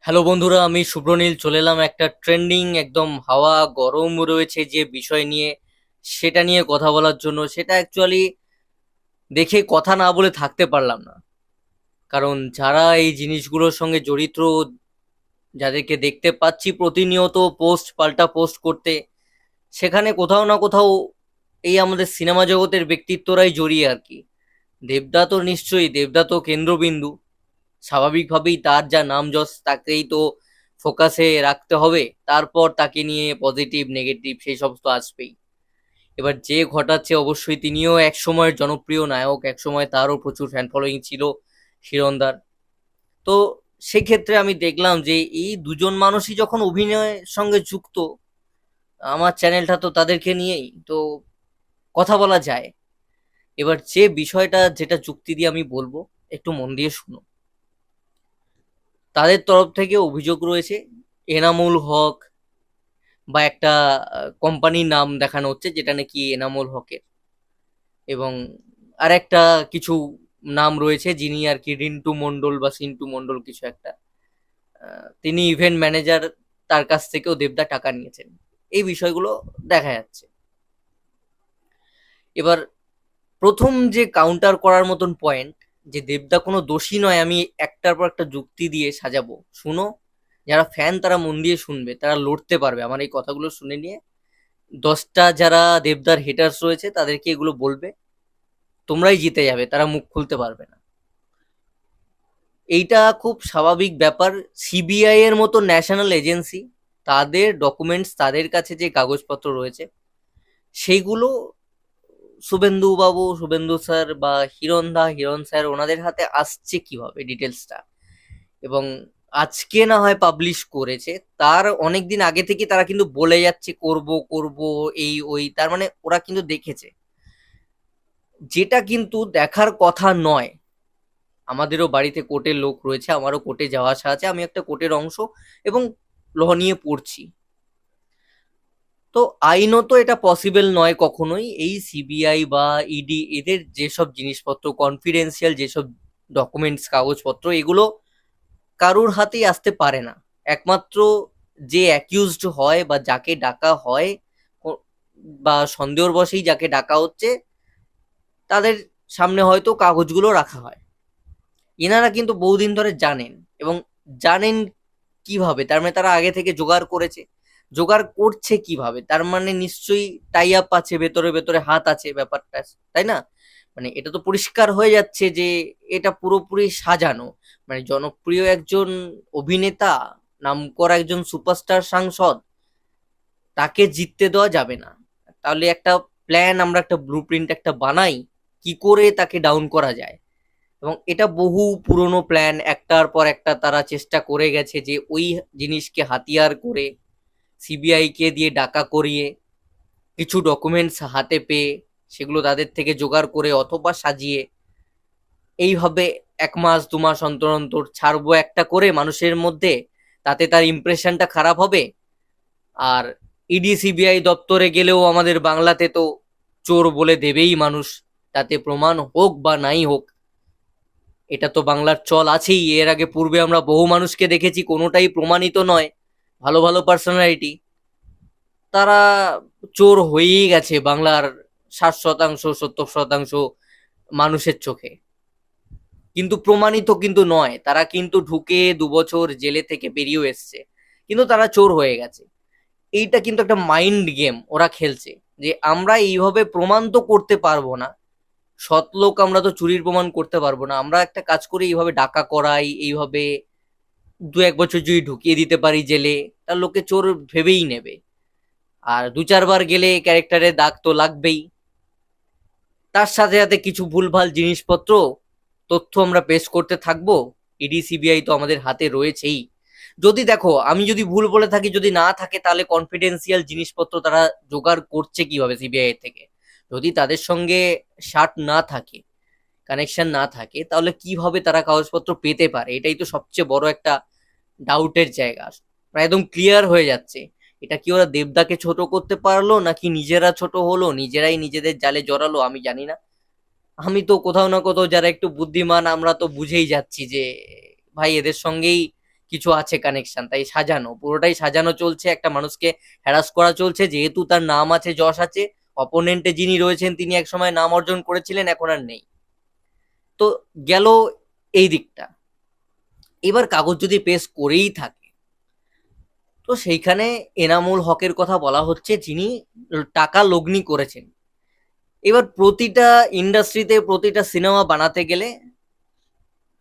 Hello বন্ধুরা, আমি শুভ্রনীল চলে এলাম একটা ট্রেন্ডিং একদম হাওয়া গরম রয়েছে যে বিষয় নিয়ে, সেটা নিয়ে কথা বলার জন্য। সেটা অ্যাকচুয়ালি দেখে কথা না বলে থাকতে পারলাম না, কারণ যারা এই জিনিসগুলোর সঙ্গে জড়িত, যাদেরকে দেখতে পাচ্ছি প্রতিনিয়ত পোস্ট পাল্টা পোস্ট করতে, সেখানে কোথাও না কোথাও এই আমাদের সিনেমা জগতের ব্যক্তিত্বরাই জড়িয়ে আর কি। দেবদা তো নিশ্চয়ই, দেবদা তো কেন্দ্রবিন্দু। স্বাভাবিকভাবেই তার যা নাম যশ, তাকেই তো ফোকাসে রাখতে হবে। তারপর তাকে নিয়ে পজিটিভ নেগেটিভ সেই সব তো আসবেই। এবার যে ঘটাচ্ছে, অবশ্যই তিনিও এক সময়ের জনপ্রিয় নায়ক, এক সময় তারও প্রচুর ফ্যান ফলোয়িং ছিল, হিরণদার। তো সেক্ষেত্রে আমি দেখলাম যে এই দুজন মানুষই যখন অভিনয়ের সঙ্গে যুক্ত, আমার চ্যানেলটা তো তাদেরকে নিয়েই তো কথা বলা যায়। এবার যে বিষয়টা, যেটা যুক্তি দিয়ে আমি বলবো, একটু মন দিয়ে শুনো। তাদের তরফ থেকে অভিযোগ রয়েছে এনামুল হক বা একটা কোম্পানির নাম দেখানো হচ্ছে, যেটা নাকি এনামুল হকের, এবং আর একটা কিছু নাম রয়েছে যিনি আর কি রিন্টু মন্ডল বা সিন্টু মন্ডল কিছু একটা, তিনি ইভেন্ট ম্যানেজার, তার কাছ থেকেও দেবদা টাকা নিয়েছেন। এই বিষয়গুলো দেখা যাচ্ছে। এবার প্রথম যে কাউন্টার করার মতন পয়েন্ট, যে দেবদা কোনো দোষী নয়, আমি একটার পর একটা যুক্তি দিয়ে সাজাবো, শুনো। যারা ফ্যান তারা মন দিয়ে শুনবে, তারা লড়তে পারবে আমার এই কথাগুলো শুনে নিয়ে। 10টা যারা দেবদার হেটার্স রয়েছে তাদেরকে এগুলো বলবে, তোমরাই জিতে যাবে, তারা মুখ খুলতে পারবে না। এইটা খুব স্বাভাবিক ব্যাপার। সিবিআই এর মতো ন্যাশনাল এজেন্সি, তাদের ডকুমেন্টস, তাদের কাছে যে কাগজপত্র রয়েছে সেইগুলো শুভেন্দু বাবু, শুভেন্দু স্যার বা হিরণ স্যার, ওনাদের হাতে আসছে কিভাবে ডিটেলসটা, এবং আজকে না হয় পাবলিশ করেছে, তার অনেক দিন আগে থেকে তারা কিন্তু বলে যাচ্ছে করব করব, এই ওই, তার মানে ওরা কিন্তু দেখেছে। যেটা কিন্তু দেখার কথা নয়। আমাদেরও বাড়িতে কোর্টের লোক রয়েছে, আমারও কোর্টে যাওয়া আসা আছে, আমি একটা কোর্টের অংশ এবং ল নিয়ে পড়ছি। তো আইনত এটা পসিবল নয় কখনোই, এই সিবিআই বা ইডি এদের যেসব জিনিসপত্র কনফিডেন্সিয়াল, যেসব ডকুমেন্টস কাগজপত্র, এগুলো কারুর হাতেই আসতে পারে না। একমাত্র যে অ্যাকিউজড হয় বা যাকে ডাকা হয়, বা সন্দেহর বশেই যাকে ডাকা হচ্ছে, তাদের সামনে হয়তো কাগজগুলো রাখা হয়। এনারা কিন্তু বহুদিন ধরে জানেন, এবং জানেন কিভাবে, তার মানে তারা আগে থেকে জোগাড় করেছে। জোগাড় করছে কিভাবে, তার মানে নিশ্চয়ই টাই আপ আছে, ভেতরে ভেতরে হাত আছে ব্যাপারটা, তাই না? মানে এটা তো পরিষ্কার হয়ে যাচ্ছে যে এটা পুরোপুরি সাজানো। মানে জনপ্রিয় একজন অভিনেতা, নামকরা একজন সুপারস্টার সাংসদ, তাকে জিততে দেওয়া যাবে না। তাহলে একটা প্ল্যান, আমরা একটা ব্লু প্রিন্ট একটা বানাই, কি করে তাকে ডাউন করা যায়। এবং এটা বহু পুরনো প্ল্যান, একটার পর একটা তারা চেষ্টা করে গেছে যে ওই জিনিসকে হাতিয়ার করে সিবিআই কে দিয়ে ডাকা করিয়ে কিছু ডকুমেন্টস হাতে পেয়ে সেগুলো তাদের থেকে জোগাড় করে অথবা সাজিয়ে এইভাবে 1 মাস 2 মাস অন্তর অন্তর ছাড়বো একটা করে মানুষের মধ্যে, তাতে তার ইমপ্রেশনটা খারাপ হবে। আর ইডি সিবিআই দপ্তরে গেলেও আমাদের বাংলাতে তো চোর বলে দেবেই মানুষ, তাতে প্রমাণ হোক বা নাই হোক। এটা তো বাংলার চল আছেই, এর আগে পূর্বে আমরা বহু মানুষকে দেখেছি, কোনোটাই প্রমাণিত নয়, ভালো ভালো পার্সোনালিটি, তারা চোর হয়েই গেছে বাংলার 60% 70% মানুষের চোখে। কিন্তু প্রমাণিত কিন্তু নয়, তারা কিন্তু ঢুকে 2 বছর জেলে থেকে বেরিয়েও এসছে, কিন্তু তারা চোর হয়ে গেছে। এইটা কিন্তু একটা মাইন্ড গেম ওরা খেলছে, যে আমরা এইভাবে প্রমাণ তো করতে পারবো না, সৎ লোক আমরা তো চুরির প্রমাণ করতে পারবো না, আমরা একটা কাজ করি, এইভাবে ডাকা করাই, এইভাবে 2 1 বছর যদি ঢুকিয়ে দিতে পারি জেলে, তার লোকে চোর ভেবেই নেবে। আর 2 4 বার গেলে ক্যারেক্টারের দাগ তো লাগবেই। তার সাথে সাথে কিছু ভুলভাল জিনিসপত্র, তথ্য আমরা পেশ করতে থাকবো। ইডি সিবিআই তো আমাদের হাতে রয়েছেই। যদি দেখো, আমি যদি ভুল বলে থাকি, যদি না থাকে, তাহলে কনফিডেন্সিয়াল জিনিসপত্র তারা জোগাড় করছে কিভাবে সিবিআই থেকে? যদি তাদের সঙ্গে শার্ট না থাকে, কানেকশন না থাকে, তাহলে কিভাবে তারা কাগজপত্র পেতে পারে? এটাই তো সবচেয়ে বড় একটা ডাউটের জায়গা। প্রায় একদম ক্লিয়ার হয়ে যাচ্ছে, এটা কি ওরা দেবদাকে ছোট করতে পারলো, নাকি নিজেরা ছোট হলো, নিজেরাই নিজেদের জালে জড়ালো, আমি জানি না। আমি তো কোথাও না কোথাও যারা একটু বুদ্ধিমান, আমরা তো বুঝেই যাচ্ছি যে ভাই এদের সঙ্গেই কিছু আছে কানেকশন, তাই সাজানো, পুরোটাই সাজানো চলছে, একটা মানুষকে হ্যারাস করা চলছে, যেহেতু তার নাম আছে, যশ আছে, অপোনেন্টে যিনি রয়েছেন তিনি একসময় নাম অর্জন করেছিলেন, এখন আর নেই। তো গেল এই দিকটা। এবার কাগজ যদি পেশ করেই থাকে, তো সেইখানে এনামুল হকের কথা বলা হচ্ছে, যিনি টাকা লগ্নি করেছেন। এবার প্রতিটা ইন্ডাস্ট্রিতে, প্রতিটা সিনেমা বানাতে গেলে,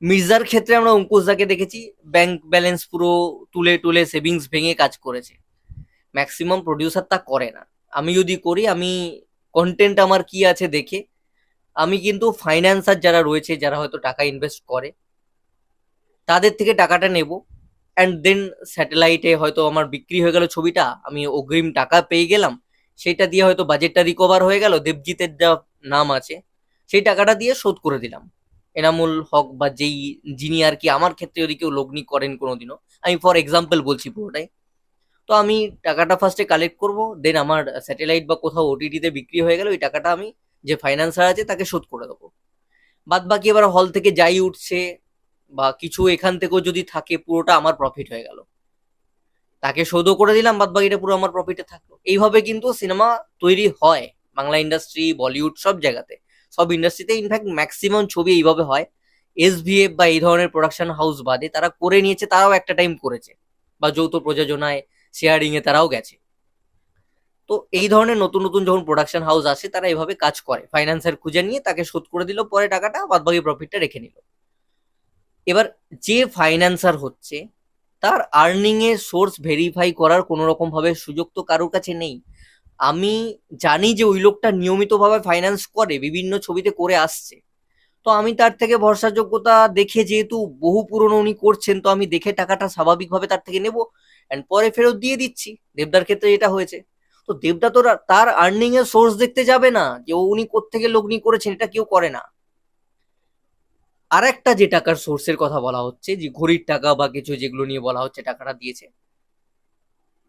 মির্জার ক্ষেত্রে আমরা অঙ্কুশদাকে দেখেছি ব্যাংক ব্যালেন্স পুরো তুলে তুলে সেভিংস ভেঙে কাজ করেছে। ম্যাক্সিমাম প্রডিউসার তা করে না। আমি যদি করি, আমি কন্টেন্ট আমার কি আছে দেখে আমি কিন্তু ফাইন্যান্সার যারা রয়েছে, যারা হয়তো টাকা ইনভেস্ট করে, তাদের থেকে টাকাটা নেব, অ্যান্ড দেন স্যাটেলাইটে হয়তো আমার বিক্রি হয়ে গেল ছবিটা, আমি অগ্রিম টাকা পেয়ে গেলাম, সেইটা দিয়ে হয়তো বাজেটটা রিকভার হয়ে গেল, দেবজিতের যা নাম আছে সেই টাকাটা দিয়ে শোধ করে দিলাম। এনামুল হক বা যেই যিনি আর কি আমার ক্ষেত্রে যদি কেউ লগ্নি করেন কোনোদিনও, আমি ফর এক্সাম্পল বলছি পুরোটাই, তো আমি টাকাটা ফার্স্টে কালেক্ট করব, দেন আমার স্যাটেলাইট বা কোথাও ওটিটিতে বিক্রি হয়ে গেল, ওই টাকাটা আমি যে ফাইন্যান্সার আছে তাকে শোধ করে দেবো। বাদ বাকি এবার হল থেকে যাই উঠছে বা কিছু এখান থেকেও যদি থাকে, পুরোটা আমার প্রফিট হয়ে গেল, তাকে শোধও করে দিলাম, বাদ বাকিটা পুরো আমার প্রফিটে থাকলো। এইভাবে কিন্তু সিনেমা তৈরি হয়, বাংলা ইন্ডাস্ট্রি, বলিউড, সব জায়গাতে, সব ইন্ডাস্ট্রিতে ইনফ্যাক্ট ম্যাক্সিমাম ছবি এইভাবে হয়। এসভিএফ বা এই ধরনের প্রোডাকশন হাউস বাদে তারা করে নিয়েছে, তারাও একটা টাইম করেছে, বা যৌথ প্রযোজনায়, শেয়ারিং এ তারাও গেছে। তো এই ধরনের নতুন নতুন যখন প্রোডাকশন হাউস আসে, তারা এইভাবে কাজ করে, ফাইন্যান্সার খুঁজে নিয়ে তাকে শোধ করে দিল, পরে টাকাটা বাদ বাকি প্রফিটটা রেখে নিল। এবার যে ফাইন্যান্সার হচ্ছে, তার আর্নিং এর সোর্স ভেরিফাই করার কোনো রকম ভাবে সুযোগ তো কারোর কাছে নেই। আমি জানি যে ওই লোকটা নিয়মিতভাবে ফাইন্যান্স করে, বিভিন্ন ছবিতে করে আসছে, তো আমি তার থেকে ভরসাযোগ্যতা দেখে, যেহেতু বহু পুরনো উনি করছেন, তো আমি দেখে টাকাটা স্বাভাবিকভাবে তার থেকে নেবো, অ্যান্ড পরে ফেরত দিয়ে দিচ্ছি। দেবদার ক্ষেত্রে এটা হয়েছে। তো দেবদা তো তার আর্নিং এর সোর্স দেখতে যাবে না যে উনি কোত্থেকে লগ্নি করেছেন, এটা কেউ করে না। আর একটা যে টাকার সোর্সের কথা বলা হচ্ছে, যে ঘড়ির টাকা বা কিছু যেগুলো নিয়ে বলা হচ্ছে টাকাটা দিয়েছে,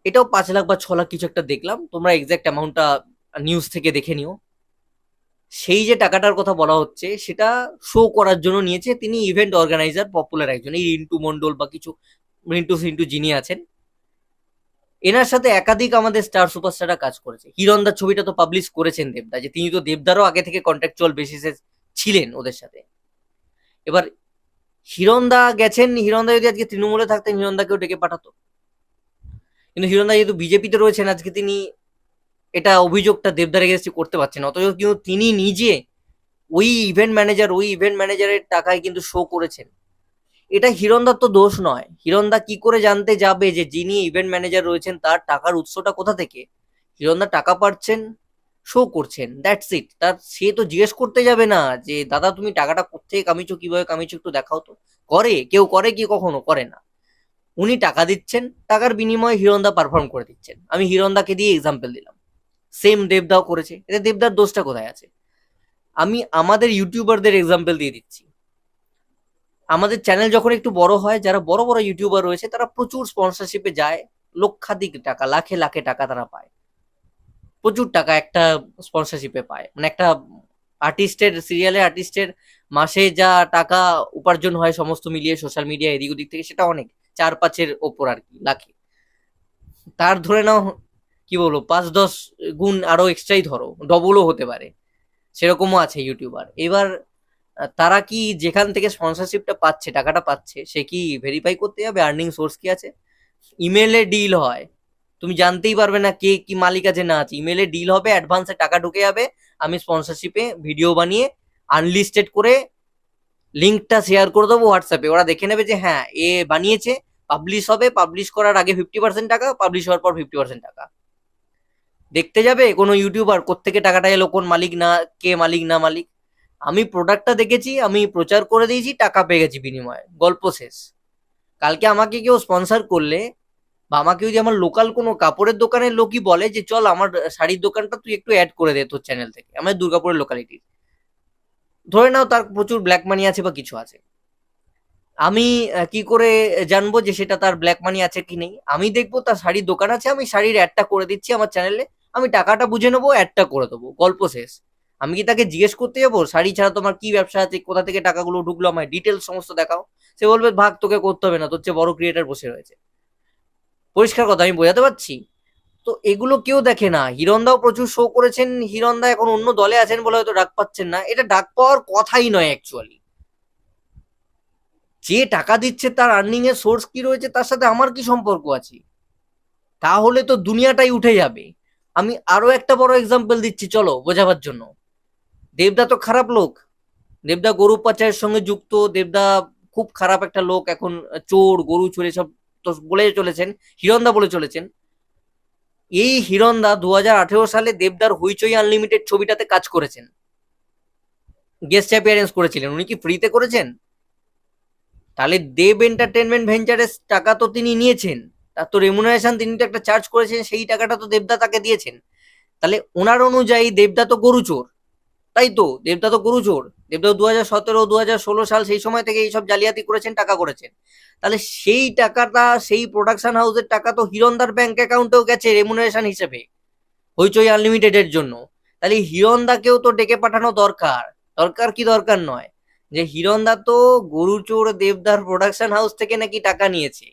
এটাও 5 লাখ বা 6 লাখ কিছু একটা দেখলাম, তোমরা এক্সাক্ট অ্যামাউন্টটা নিউজ থেকে দেখে নিও। সেই যে টাকাটার কথা বলা হচ্ছে, সেটা শো করার জন্য নিয়েছে, তিনি ইভেন্ট অর্গানাইজার, পপুলার একজন, এই রিন্টু মন্ডল বা কিছু রিন্টু সিন্টু যিনি আছেন, এনার সাথে একাধিক আমাদের স্টার সুপারস্টাররা কাজ করেছে। হিরণদার ছবিটা তো পাবলিশ করেছেন দেবদা, যে তিনি তো দেবদারও আগে থেকে কন্ট্রাকচুয়াল বেসিসে ছিলেন ওদের সাথে। এবার হিরণদা গেছেন, হিরণদা যদি আজকে তৃণমূলে থাকতেন, হিরণদাকেও ডেকে পাঠাতো, কিন্তু হিরণদা যেহেতু বিজেপিতে রয়েছেন, আজকে তিনি এটা অভিযোগটা দেবদার এগেন্সটে করতে পারছেন, অথচ কিন্তু তিনি নিজে ওই ইভেন্ট ম্যানেজারের টাকায় কিন্তু শো করেছেন। এটা হিরণদার তো দোষ নয়। হিরণদা কি করে জানতে যাবে যে যিনি ইভেন্ট ম্যানেজার রয়েছেন তার টাকার উৎসটা কোথা থেকে? হিরণদা টাকা পাচ্ছেন, শো করছেন, দ্যাটস ইট। তার সে তো জিজ্ঞেস করতে যাবে না যে দাদা তুমি টাকাটা কোত্থেকে কামিয়েছো, কিভাবে কামিয়েছো, একটু দেখাও তো। করে কেউ? করে কি? কখনো করে না। উনি টাকা দিচ্ছেন, টাকার বিনিময়ে হিরণদা পারফর্ম করে দিচ্ছেন। আমি হিরণদাকে দিয়ে এক্সাম্পল দিলাম, সেম দেবদাও করেছে। এতে দেবদার দোষটা কোথায় আছে? আমি আমাদের ইউটিউবারদের এক্সাম্পল দিয়ে দিচ্ছি। আমাদের চ্যানেল যখন একটু বড় হয়, যারা বড় বড় ইউটিউবার রয়েছে তারা প্রচুর স্পন্সরশিপে যায়, লক্ষাধিক টাকা, লাখে লাখে টাকা তারা পায়, প্রচুর টাকা একটা স্পন্সরশিপে পায়। মানে একটা আর্টিস্টের, সিরিয়ালে আর্টিস্টের মাসে যা টাকা উপার্জন হয় সমস্ত মিলিয়ে সোশ্যাল মিডিয়া এদিক ওদিক থেকে, সেটা অনেক, 4-5-এর ওপর আর কি, লাখে। তার ধরে নাও কি বলবো, 5-10 গুণ আরো এক্সট্রাই ধরো, ডবলও হতে পারে, সেরকমও আছে ইউটিউবার। এবার তারা কি যেখান থেকে স্পন্সরশিপটা পাচ্ছে, টাকাটা পাচ্ছে, সে কি ভেরিফাই করতে যাবে আর্নিং সোর্স কি আছে? ইমেলে ডিল হয়, তুমি জানতেই পারবে না কে কি মালিক আছে না আছে। ইমেলে ডিল হবে, অ্যাডভান্সে টাকা ঢুকে যাবে, আমি স্পন্সরশিপে ভিডিও বানিয়ে আনলিস্টেড করে লিঙ্কটা শেয়ার করে দেবো হোয়াটসঅ্যাপে, ওরা দেখে নেবে যে হ্যাঁ এ বানিয়েছে, পাবলিশ হবে, পাবলিশ করার আগে 50% টাকা, পাবলিশ হওয়ার পর 50% টাকা। দেখতে যাবে কোনো ইউটিউবার কোত্থেকে টাকাটা এলো, কোন মালিক, না কে মালিক না মালিক। আমি প্রোডাক্টটা দেখেছি, আমি প্রচার করে দিয়েছি, টাকা পেয়ে গেছি বিনিময়ে, গল্প শেষ। কালকে আমাকে কেউ স্পন্সর করলে, বা আমাকে যদি আমার লোকাল কোনো কাপড়ের দোকানের লোকই বলে যে চল আমার শাড়ির দোকানটা তুই একটু অ্যাড করে দে তোর চ্যানেল থেকে, আমার দুর্গাপুরের লোকালিটি, ধরে নাও তার প্রচুর ব্ল্যাক মানি আছে বা কিছু আছে, আমি কি করে জানবো যে সেটা তার ব্ল্যাক মানি আছে কি নেই? আমি দেখবো তার শাড়ির দোকান আছে, আমি শাড়ির অ্যাডটা করে দিচ্ছি আমার চ্যানেলে, আমি টাকাটা বুঝে নেবো, অ্যাডটা করে দেবো, গল্প শেষ। আমি কি তাকে জিজ্ঞেস করতে যাবো শাড়ি ছাড়া তোমার কি ব্যবসা আছে, কোথা থেকে টাকাগুলো ঢুকলো, আমায় ডিটেলস সমস্ত দেখাও? সে বলবে ভাগ, তোকে করতে হবে না, তোর চেয়ে বড় ক্রিয়েটার বসে রয়েছে। পরিষ্কার কথা, আমি বোঝাতে পারছি? তো এগুলো কেউ দেখে না। হিরণদাও প্রচুর শো করেছেন, হিরণদা এখন অন্য দলে আছেন বলে হয়তো ডাক পাচ্ছেন না, এটা ডাক পাওয়ার কথাই নয় অ্যাকচুয়ালি। যে টাকা দিচ্ছে তার আর্নিং এর সোর্স কি রয়েছে তার সাথে আমার কি সম্পর্ক আছে? তাহলে তো দুনিয়াটাই উঠে যাবে। আমি আরো একটা বড় এক্সাম্পল দিচ্ছি, চলো বোঝাবার জন্য। দেবদা তো খারাপ লোক, দেবদা গরু পাচারের সঙ্গে যুক্ত, দেবদা খুব খারাপ একটা লোক, এখন চোর গরু চোর সব তো বলে চলেছেন, হিরণদা বলে চলেছেন। এই হিরণদা 2018 সালে দেবদার হইচই আনলিমিটেড ছবিটাতে কাজ করেছেন, গেস্ট অ্যাপিয়ারেন্স করেছিলেন। উনি কি ফ্রিতে করেছেন? তাহলে দেব এন্টারটেনমেন্ট ভেঞ্চারের টাকা তো তিনি নিয়েছেন, তার তো রেমুনারেশন, তিনি তো একটা চার্জ করেছেন, সেই টাকাটা তো দেবদা তাকে দিয়েছেন। তাহলে ওনার অনুযায়ী দেবদা তো গরু চোর, তাই তো? দেবদা তো গরু চোর। দেবদা 2017 2016 সাল সেই সময় থেকে এইসব জালিয়াতি করেছেন, টাকা করেছেন। তাহলে সেই টাকাটা, সেই প্রোডাকশন হাউসের টাকা তো হিরণদার ব্যাংক অ্যাকাউন্টেও গেছে রেমুনারেশন হিসেবে হইচই আনলিমিটেড এর জন্য। তাহলে হিরণদাকেও তো ডেকে পাঠানো দরকার। দরকার কি দরকার নয়? যে হিরণদা তো গরু চোর দেবদার প্রোডাকশন হাউস থেকে নাকি টাকা নিয়েছে।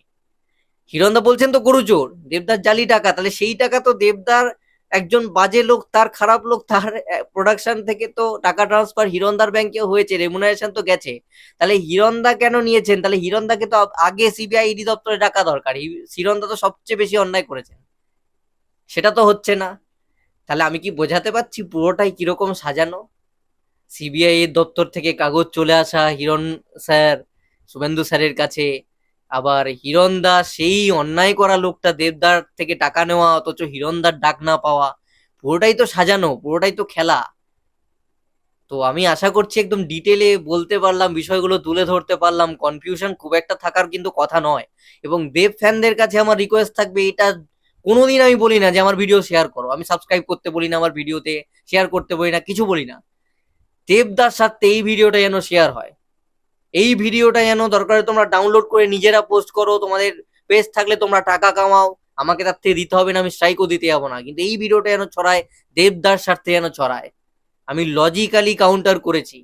হিরণদা বলছেন তো গরু চোর, দেবদার জালি টাকা, তাহলে সেই টাকা তো দেবদার একজন বাজে লোক, তার খারাপ লোক, তার প্রোডাকশন থেকে তো টাকা ট্রান্সফার হিরণদার ব্যাংকে হয়েছে, রেমুনারেশন তো গেছে। তাহলে হিরণদা কেন নিয়েছেন? তাহলে হিরণদাকে তো আগে সিবিআই ইডি দপ্তরে ডাকা দরকার। হিরণদা তো সবচেয়ে বেশি অন্যায় করেছেন, সেটা তো হচ্ছে না। তাহলে আমি কি বোঝাতে পারছি পুরোটাই কিরকম সাজানো? সিবিআই এর দপ্তর থেকে কাগজ চলে আসা হিরণ স্যার, শুভেন্দু স্যারের কাছে, আবার হিরণদা সেই অন্যায় করা লোকটা দেবদার থেকে টাকা নেওয়া, অথচ হিরণদার ডাক না পাওয়া। পুরোটাই তো সাজানো, পুরোটাই তো খেলা। তো আমি আশা করছি একদম ডিটেলে বলতে পারলাম, বিষয়গুলো তুলে ধরতে পারলাম, কনফিউশন খুব একটা থাকার কিন্তু কথা নয়। এবং দেব ফ্যানদের কাছে আমার রিকোয়েস্ট থাকবে, এটা কোনোদিন আমি বলি না যে আমার ভিডিও শেয়ার করো, আমি সাবস্ক্রাইব করতে বলি না, আমার ভিডিওতে শেয়ার করতে বলি না, কিছু বলি না। দেবদার সাথে এই ভিডিওটা যেন শেয়ার হয়, এই ভিডিওটা যেন দরকার তোমরা ডাউনলোড করে নিজেরা পোস্ট করো, তোমাদের পেজ থাকলে তোমরা টাকা কামাও, আমাকে তার থেকে দিতে হবে না, আমি স্ট্রাইকও দিতে যাবো না, কিন্তু এই ভিডিওটা যেন ছড়ায়, দেবদার স্বার্থে যেন ছড়ায়। আমি লজিক্যালি কাউন্টার করেছি,